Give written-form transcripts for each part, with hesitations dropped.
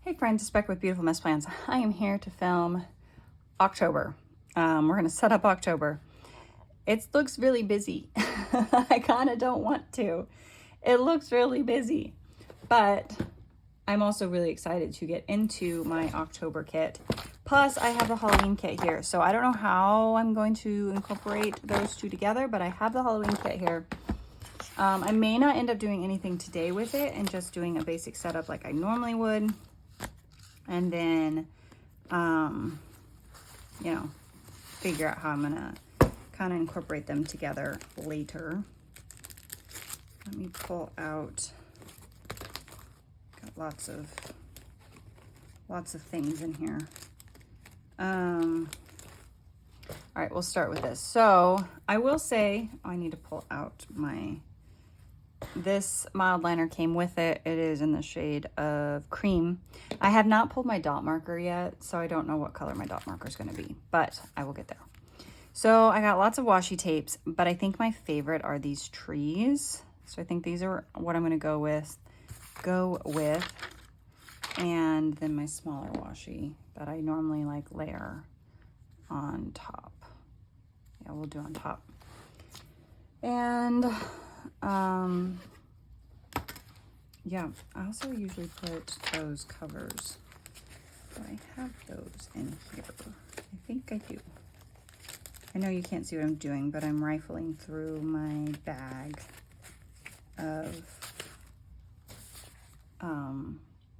Hey friends, it's Beck with Beautiful Mess Plans. I am here to film October. We're going to set up October. It looks really busy. I kind of don't want to. It looks really busy, but I'm also really excited to get into my October kit. Plus, I have the Halloween kit here, so I don't know how I'm going to incorporate those two together, but I have the Halloween kit here. I may not end up doing anything today with it and just doing a basic setup like I normally would. And then, figure out how I'm gonna kind of incorporate them together later. Let me pull out, got lots of things in here. All right, we'll start with this. So I will say, I need to pull out this mild liner came with it. It is in the shade of cream. I have not pulled my dot marker yet, so I don't know what color my dot marker is going to be, but I will get there. So I got lots of washi tapes, but I think my favorite are these trees. So I think these are what I'm going to go with. And then my smaller washi that I normally like layer on top. Yeah, we'll do on top. And yeah, I also usually put those covers. Do I have those in here? I think I do. I know you can't see what I'm doing, but I'm rifling through my bag of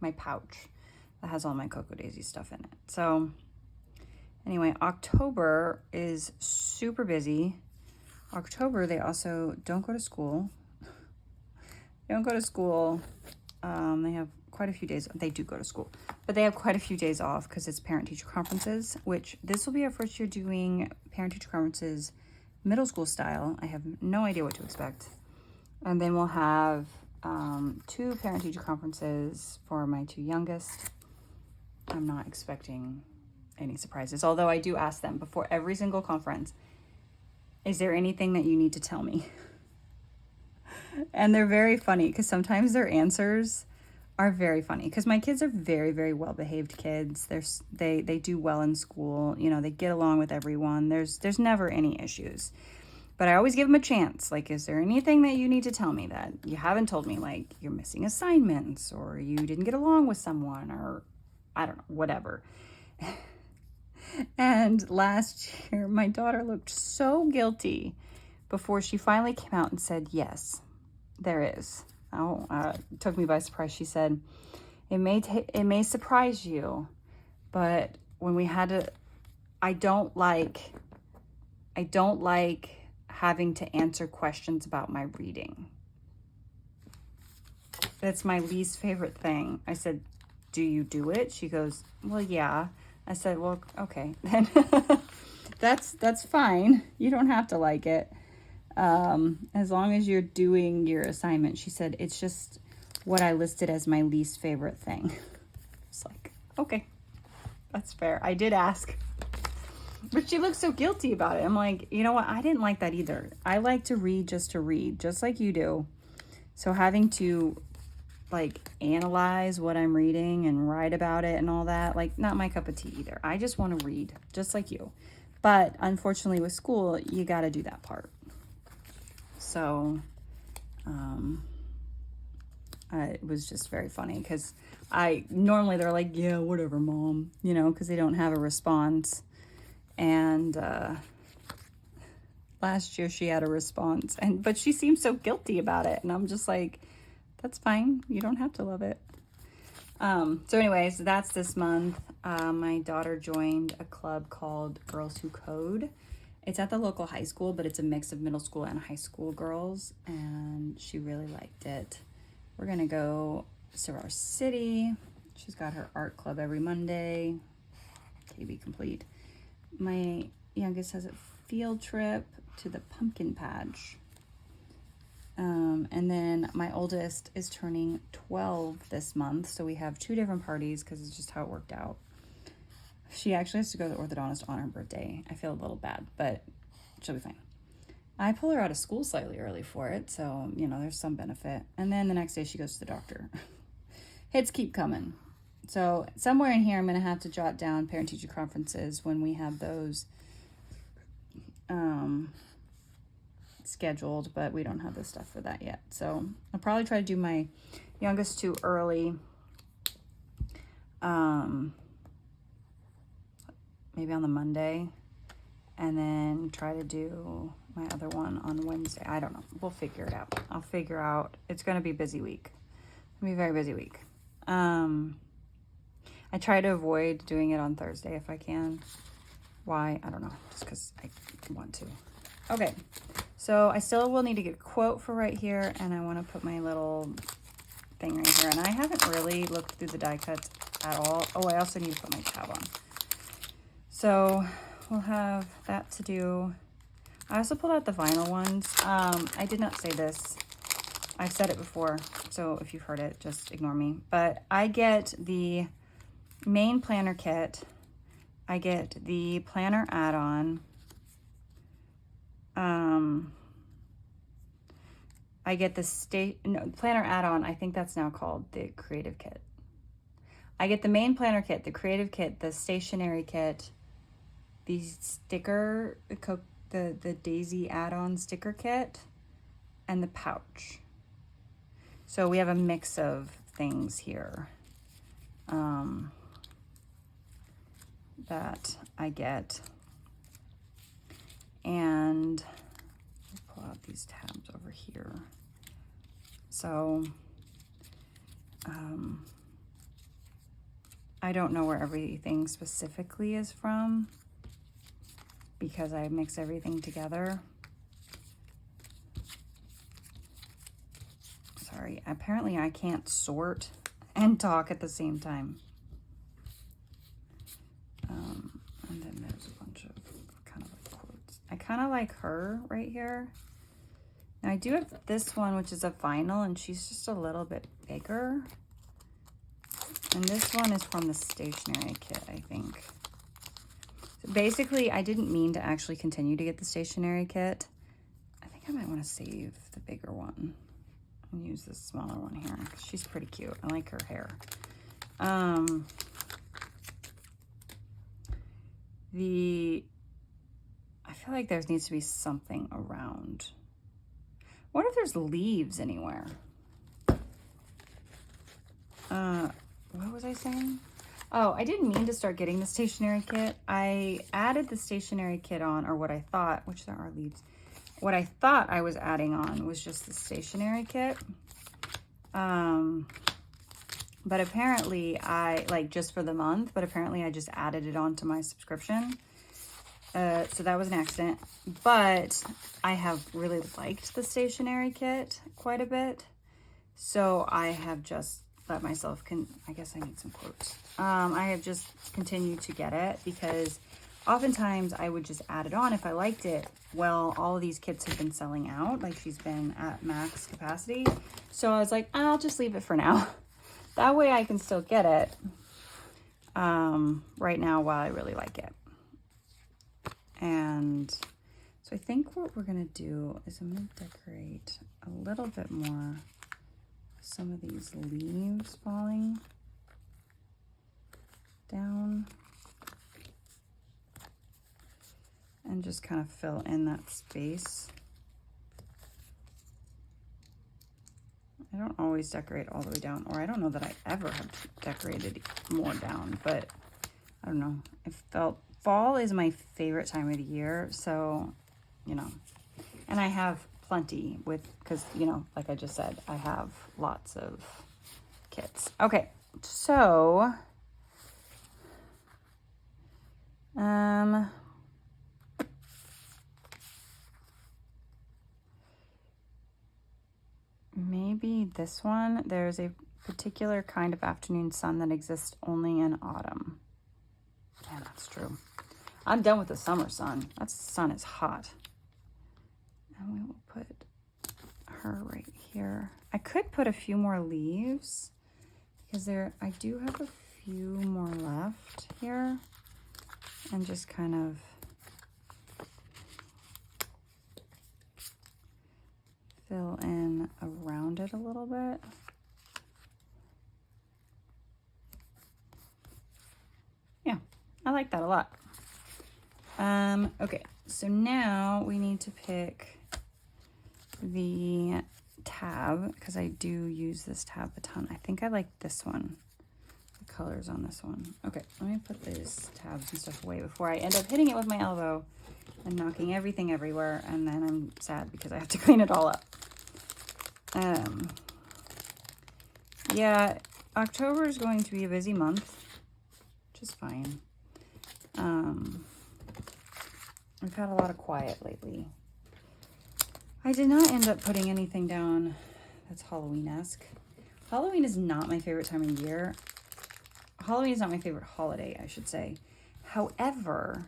my pouch that has all my Cocoa Daisy stuff in it. So anyway, October is super busy. October, they also don't go to school. They don't go to school. They have quite a few days. They do go to school, but they have quite a few days off because it's parent-teacher conferences, which this will be our first year doing parent-teacher conferences middle school style. I have no idea what to expect. And then we'll have 2 parent-teacher conferences for my 2 youngest. I'm not expecting any surprises, although I do ask them before every single conference, is there anything that you need to tell me? And they're very funny because sometimes their answers are very funny because my kids are very, very well-behaved kids. They do well in school. You know, they get along with everyone. There's never any issues. But I always give them a chance. Like, is there anything that you need to tell me that you haven't told me? Like, you're missing assignments or you didn't get along with someone or I don't know, whatever. And last year, my daughter looked so guilty before she finally came out and said, yes, there is. Oh, it took me by surprise. She said, it may surprise you, but when we had to, I don't like having to answer questions about my reading. That's my least favorite thing. I said, do you do it? She goes, well, yeah. I said, well, okay, then that's fine. You don't have to like it. As long as you're doing your assignment. She said, it's just what I listed as my least favorite thing. It's like, okay, that's fair. I did ask, but she looked so guilty about it. I'm like, you know what? I didn't like that either. I like to read, just like you do. So having to like analyze what I'm reading and write about it and all that, like not my cup of tea either. I just want to read just like you. But unfortunately with school, you got to do that part. So it was just very funny because normally they're like, yeah, whatever, mom, you know, because they don't have a response. And last year she had a response, but she seemed so guilty about it. And I'm just like, that's fine. You don't have to love it. So anyways, that's this month. My daughter joined a club called Girls Who Code. It's at the local high school, but it's a mix of middle school and high school girls, and she really liked it. We're gonna go to our city. She's got her art club every Monday. KB complete. My youngest has a field trip to the pumpkin patch. And then my oldest is turning 12 this month, so we have 2 different parties because it's just how it worked out. She actually has to go to the orthodontist on her birthday. I feel a little bad, but she'll be fine. I pull her out of school slightly early for it, so, you know, there's some benefit. And then the next day she goes to the doctor. Hits keep coming. So somewhere in here, I'm going to have to jot down parent-teacher conferences when we have those scheduled, but we don't have the stuff for that yet. So I'll probably try to do my youngest two early. Maybe on the Monday, and then try to do my other one on Wednesday. I don't know. We'll figure it out. I'll figure out. It's going to be a busy week. It's going to be a very busy week. I try to avoid doing it on Thursday if I can. Why? I don't know. Just because I want to. Okay. So I still will need to get a quote for right here, and I want to put my little thing right here. And I haven't really looked through the die cuts at all. Oh, I also need to put my tab on. So we'll have that to do. I also pulled out the vinyl ones. I did not say this. I've said it before, so if you've heard it, just ignore me. But I get the main planner kit. I get the planner add-on. I get the planner add-on. I think that's now called the creative kit. I get the main planner kit, the creative kit, the stationery kit, the sticker, the Daisy add-on sticker kit, and the pouch. So we have a mix of things here that I get. And I'll pull out these tabs over here. So I don't know where everything specifically is from, because I mix everything together. Sorry, apparently I can't sort and talk at the same time. And then there's a bunch of kind of like quotes. I kind of like her right here. Now I do have this one, which is a vinyl, and she's just a little bit bigger. And this one is from the stationery kit, I think. Basically, I didn't mean to actually continue to get the stationery kit. I think I might want to save the bigger one and use this smaller one here, because she's pretty cute. I like her hair. I feel like there needs to be something around. What if there's leaves anywhere? What was I saying? Oh, I didn't mean to start getting the stationery kit. I added the stationery kit on, or what I thought, which there are leaves. What I thought I was adding on was just the stationery kit. But apparently just for the month, but apparently I just added it onto my subscription. So that was an accident. But I have really liked the stationery kit quite a bit. So I have just let myself, I guess I need some quotes. I have just continued to get it, because oftentimes I would just add it on if I liked it. Well, all of these kits have been selling out, like she's been at max capacity. So I was like, I'll just leave it for now. That way I can still get it right now while I really like it. And so I think what we're gonna do is I'm gonna decorate a little bit more some of these leaves falling down, and just kind of fill in that space. I don't always decorate all the way down, or I don't know that I ever have decorated more down, but I don't know. I felt fall is my favorite time of the year, so, you know, and I have plenty because, you know, like I just said, I have lots of kits. Okay, so, maybe this one. There's a particular kind of afternoon sun that exists only in autumn. Yeah, that's true. I'm done with the summer sun. That sun is hot. And we will put her right here. I could put a few more leaves, because I do have a few more left here, and just kind of fill in around it a little bit. like that a lot. Okay, so now we need to pick the tab, because I do use this tab a ton. I think I like this one, the colors on this one. Okay, let me put these tabs and stuff away before I end up hitting it with my elbow and knocking everything everywhere, and then I'm sad because I have to clean it all up. Yeah, October is going to be a busy month, which is fine. We've had a lot of quiet lately. I did not end up putting anything down that's Halloween-esque. Halloween is not my favorite time of year. Halloween is not my favorite holiday, I should say. However,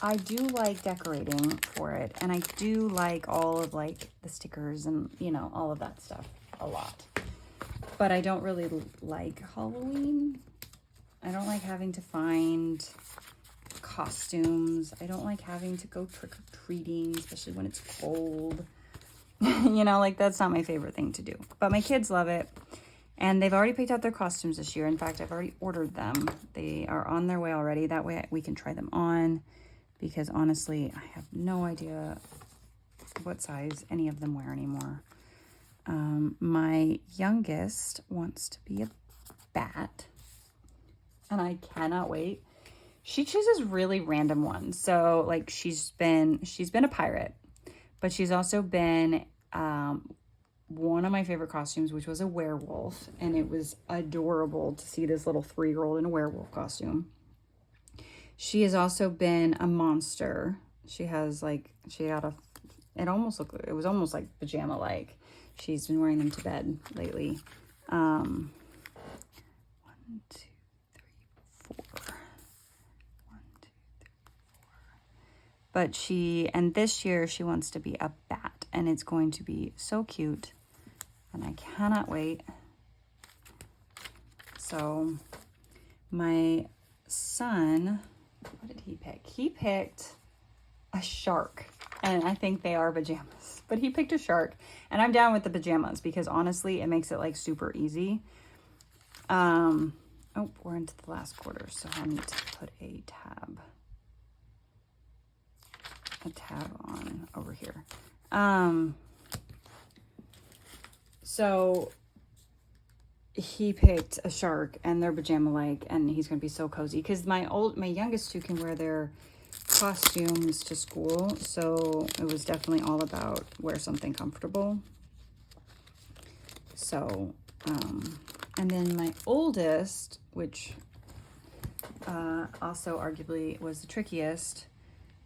I do like decorating for it, and I do like all of like the stickers and, you know, all of that stuff a lot. But I don't really like Halloween. I don't like having to find costumes. I don't like having to go trick-or-treating, especially when it's cold. You know, like that's not my favorite thing to do. But my kids love it, and they've already picked out their costumes this year. In fact, I've already ordered them. They are on their way already. That way we can try them on, because honestly, I have no idea what size any of them wear anymore. My youngest wants to be a bat, and I cannot wait. She chooses really random ones. So like she's been a pirate, but she's also been one of my favorite costumes, which was a werewolf, and it was adorable to see this little 3-year-old in a werewolf costume. She has also been a monster. She has like, it was almost like pajama like. She's been wearing them to bed lately. 1, 2, 3, 4. 1, 2, 3, 4. But and this year she wants to be a bat, and it's going to be so cute, and I cannot wait. So my son, what did he pick? He picked a shark, and I think they are pajamas, but he picked a shark, and I'm down with the pajamas because honestly it makes it like super easy. Oh, we're into the last quarter, so I need to put a tab on over here. So he picked a shark, and they're pajama like, and he's gonna be so cozy because my youngest two can wear their costumes to school, so it was definitely all about wear something comfortable. So and then my oldest, which also arguably was the trickiest,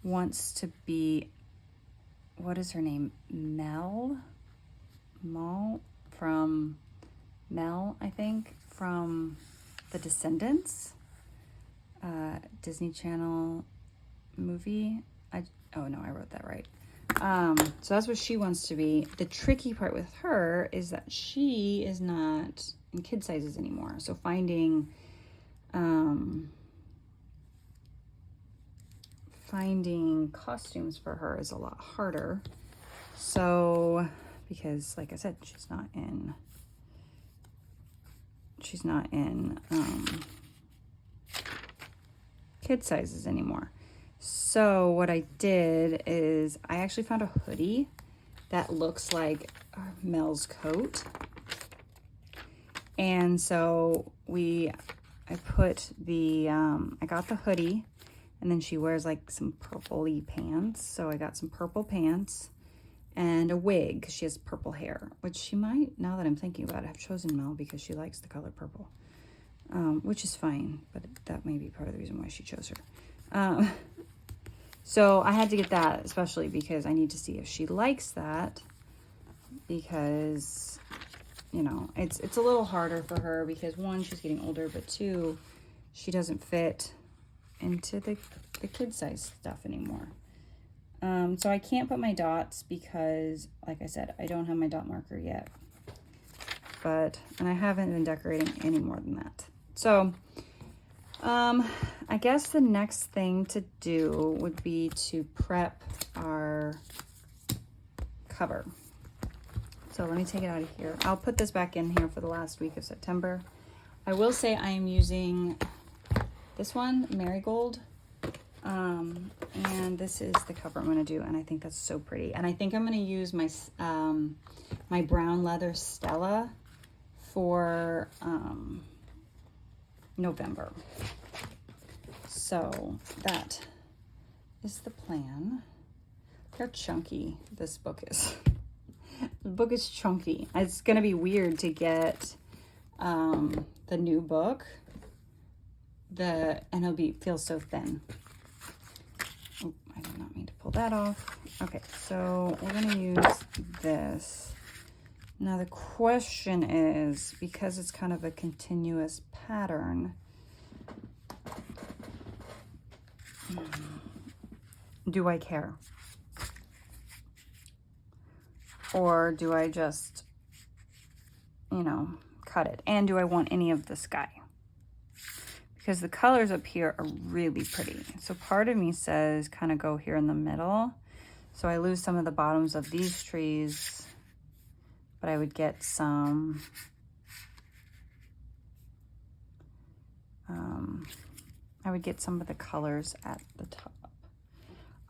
wants to be, what is her name, Mel from Mel, I think, from The Descendants, Disney Channel movie. Oh no, I wrote that right. So that's what she wants to be. The tricky part with her is that she is not in kid sizes anymore. So finding costumes for her is a lot harder. So, because like I said, she's not in kid sizes anymore. So what I did is I actually found a hoodie that looks like Mel's coat. And so I put the, I got the hoodie, and then she wears like some purpley pants. So I got some purple pants and a wig because she has purple hair, which she might, now that I'm thinking about it, have chosen Mel because she likes the color purple, which is fine, but that may be part of the reason why she chose her. So I had to get that, especially because I need to see if she likes that, because, you know, it's a little harder for her because 1, she's getting older, but 2, she doesn't fit into the kid size stuff anymore. So I can't put my dots because, like I said, I don't have my dot marker yet. And I haven't been decorating any more than that. So, I guess the next thing to do would be to prep our cover. So let me take it out of here. I'll put this back in here for the last week of September. I will say I am using This one, Marigold. And this is the cover I'm going to do, and I think that's so pretty. And I think I'm going to use my my brown leather Stella for November. So that is the plan. Look how chunky this book is. The book is chunky. It's going to be weird to get the new book. And it'll feel so thin. Oh, I did not mean to pull that off. Okay, so we're going to use this. Now the question is, because it's kind of a continuous pattern, do I care? Or do I just, you know, cut it? And do I want any of the sky? Because the colors up here are really pretty. So part of me says kind of go here in the middle. So I lose some of the bottoms of these trees, but I would get some of the colors at the top.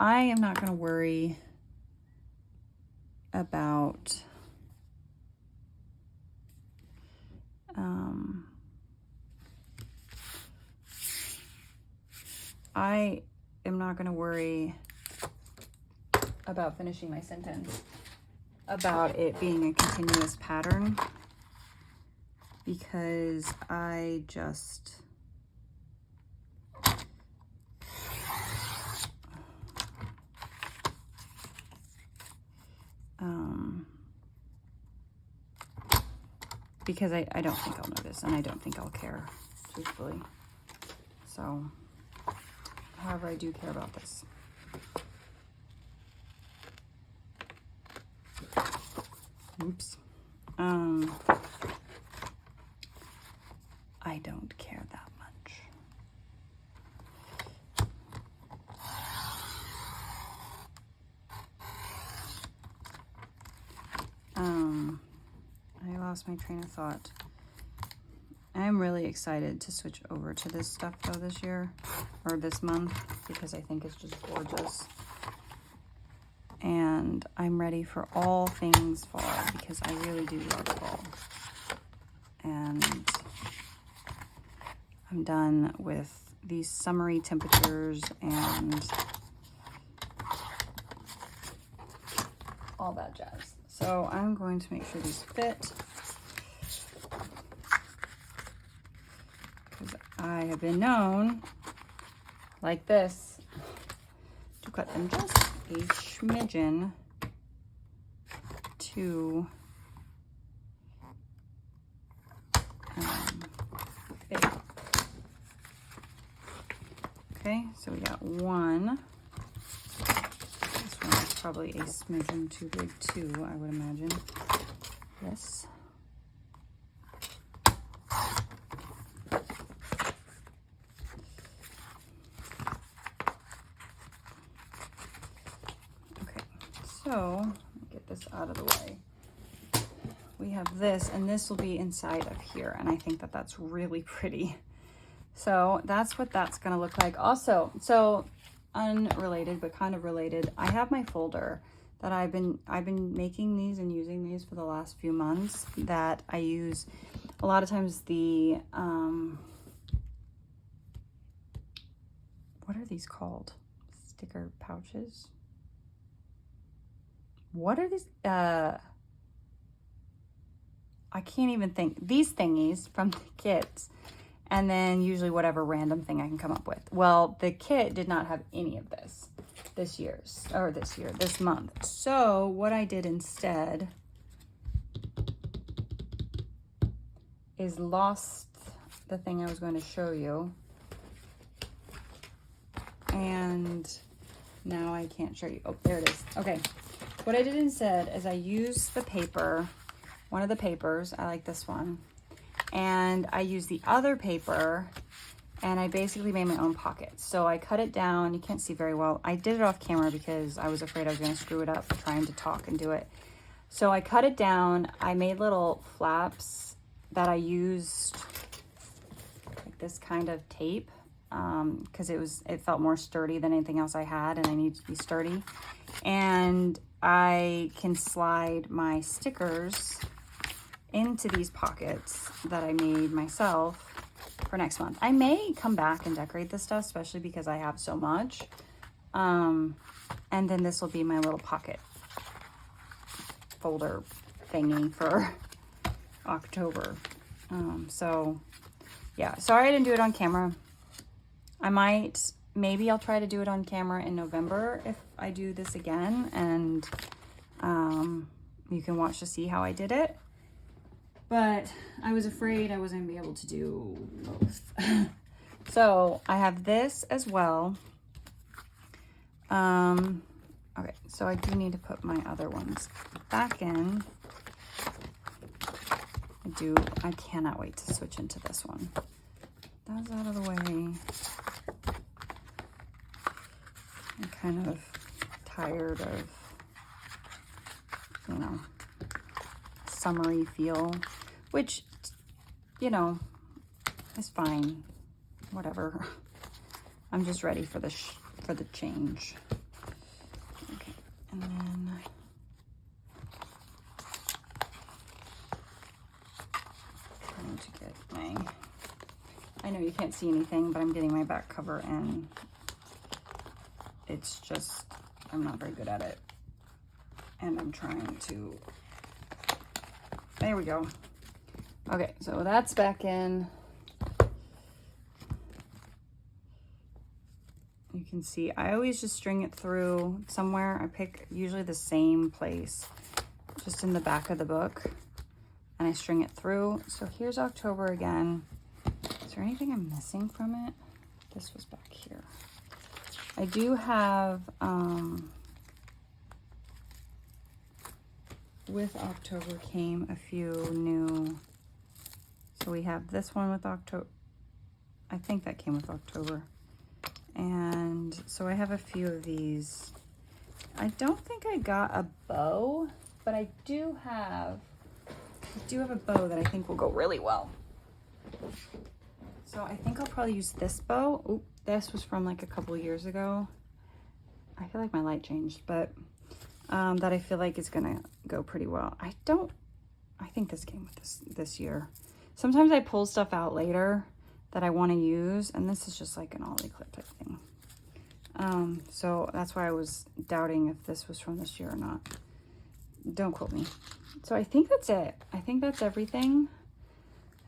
I am not going to worry about I am not going to worry about finishing my sentence about it being a continuous pattern, because I just because I don't think I'll notice, and I don't think I'll care, truthfully. So, however, I do care about this. Oops. I don't care that much. I lost my train of thought. I'm really excited to switch over to this stuff though this year, or this month, because I think it's just gorgeous. And I'm ready for all things fall, because I really do love fall. And I'm done with these summery temperatures and all that jazz. So I'm going to make sure these fit, because I have been known, like this, to cut them just a smidgen to fit. Okay, so we got one. This one is probably a smidgen too big too, I would imagine. Yes. So, get this out of the way. We have this, and this will be inside of here, and I think that that's really pretty. So that's what that's gonna look like. Also, so unrelated but kind of related, I have my folder that I've been making these and using these for the last few months, that I use a lot of times. The what are these called? Sticker pouches? What are these? I can't even think. These thingies from the kits, and then usually whatever random thing I can come up with. Well, the kit did not have any of this this month. So what I did instead is lost the thing I was going to show you, and now I can't show you. Oh, there it is. Okay. What I did instead is I used the paper, one of the papers, I like this one, and I used the other paper, and I basically made my own pockets. So I cut it down. You can't see very well. I did it off camera because I was afraid I was going to screw it up trying to talk and do it. So I cut it down. I made little flaps that I used, like this kind of tape. because it felt more sturdy than anything else I had, and I need to be sturdy. And I can slide my stickers into these pockets that I made myself for next month. I may come back and decorate this stuff, especially because I have so much. And then this will be my little pocket folder thingy for October. So yeah, sorry I didn't do it on camera. Maybe I'll try to do it on camera in November if I do this again, and you can watch to see how I did it. But I was afraid I wasn't gonna be able to do both. So I have this as well. Okay, so I do need to put my other ones back in. I cannot wait to switch into this one. That's out of the way. I'm kind of tired of, you know, summery feel, which, you know, is fine. Whatever. I'm just ready for the change. Okay, and then trying to get my. I know you can't see anything, but I'm getting my back cover in. It's just, I'm not very good at it. And I'm trying to, there we go. Okay, so that's back in. You can see, I always just string it through somewhere. I pick usually the same place, just in the back of the book. And I string it through. So here's October again. Is there anything I'm missing from it? This was back here. I do have, with October came a few new, so we have this one with October, I think that came with October. And so I have a few of these. I don't think I got a bow, but I do have a bow that I think will go really well. So I think I'll probably use this bow. Oop, this was from like a couple years ago. I feel like my light changed, but that I feel like is gonna go pretty well. I think this came with this year. Sometimes I pull stuff out later that I want to use, and this is just like an ollie clip type thing. So that's why I was doubting if this was from this year or not. Don't quote me. So I think that's it. I think that's everything.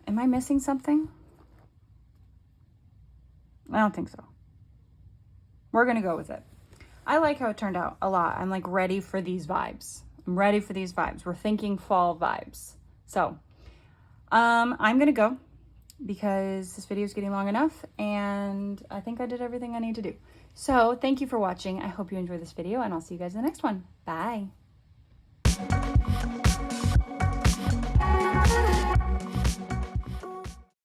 Am I missing something? I don't think so. We're gonna go with it. I like how it turned out a lot. I'm like ready for these vibes. I'm ready for these vibes. We're thinking fall vibes. So I'm gonna go because this video is getting long enough, and I think I did everything I need to do. So thank you for watching. I hope you enjoyed this video, and I'll see you guys in the next one. Bye.